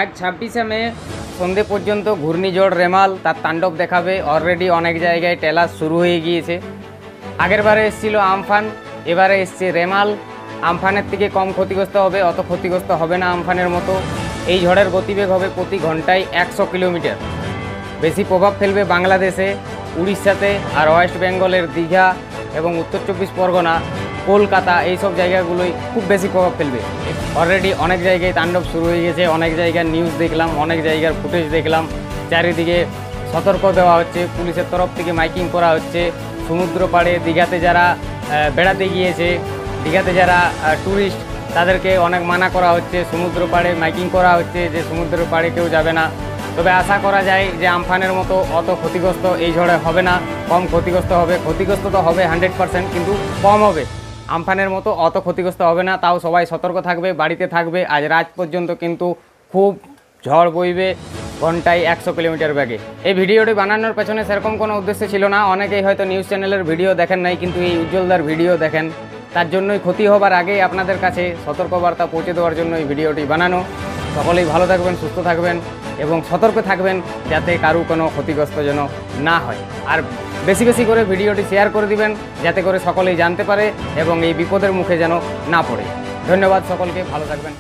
আজ 26শে মে সন্ধে পর্যন্ত ঘূর্ণিঝড় রেমাল তার তাণ্ডব দেখাবে। অলরেডি অনেক জায়গায় টেলাস শুরু হয়ে গিয়েছে। আগের বারে এসেছিল আমফান, এবারে এসছে রেমাল। আমফানের থেকে কম ক্ষতিগ্রস্ত হবে, অত ক্ষতিগ্রস্ত হবে না আমফানের মতো। এই ঝড়ের গতিবেগ হবে প্রতি ঘন্টায় 100 কিলোমিটার। বেশি প্রভাব ফেলবে বাংলাদেশে, উড়িষ্যাতে, আর ওয়েস্ট বেঙ্গলের দীঘা এবং উত্তর চব্বিশ পরগনা, কলকাতা, এইসব জায়গাগুলোই খুব বেশি প্রভাব ফেলবে। অলরেডি অনেক জায়গায় তাণ্ডব শুরু হয়ে গেছে। অনেক জায়গার নিউজ দেখলাম, অনেক জায়গার ফুটেজ দেখলাম। চারিদিকে সতর্ক দেওয়া হচ্ছে, পুলিশের তরফ থেকে মাইকিং করা হচ্ছে। সমুদ্র পাড়ে দীঘাতে যারা বেড়াতে গিয়েছে, দীঘাতে যারা ট্যুরিস্ট, তাদেরকে অনেক মানা করা হচ্ছে। সমুদ্র পাড়ে মাইকিং করা হচ্ছে যে সমুদ্রের পাড়ে কেউ যাবে না। তবে আশা করা যায় যে আমফানের মতো অত ক্ষতিগ্রস্ত এই ঝড়ে হবে না, কম ক্ষতিগ্রস্ত হবে। ক্ষতিগ্রস্ত তো হবে 100%, কিন্তু কম হবে। আমফানের মতো অত ক্ষতিগ্রস্ত হবে না। তাও সবাই সতর্ক থাকবে, বাড়িতে থাকবে। আজ রাত পর্যন্ত কিন্তু খুব ঝড় বইবে, ঘন্টায় 100 কিলোমিটার বেগে। এই ভিডিওটি বানানোর পেছনে সেরকম কোনো উদ্দেশ্য ছিল না। অনেকেই হয়তো নিউজ চ্যানেলের ভিডিও দেখেন নাই, কিন্তু এই উজ্জ্বলদার ভিডিও দেখেন। তার জন্যই ক্ষতি হবার আগেই আপনাদের কাছে সতর্কবার্তা পৌঁছে দেওয়ার জন্য এই ভিডিওটি বানানো। সকলেই ভালো থাকবেন, সুস্থ থাকবেন এবং সতর্ক থাকবেন, যাতে কারো কোনো ক্ষতিগ্রস্ত যেন না হয়। আর বেশি বেশি করে ভিডিওটি শেয়ার করে দিবেন, যাতে করে সকলেই জানতে পারে এবং এই বিপদের মুখে যেন না পড়ে। ধন্যবাদ সকলকে, ভালো থাকবেন।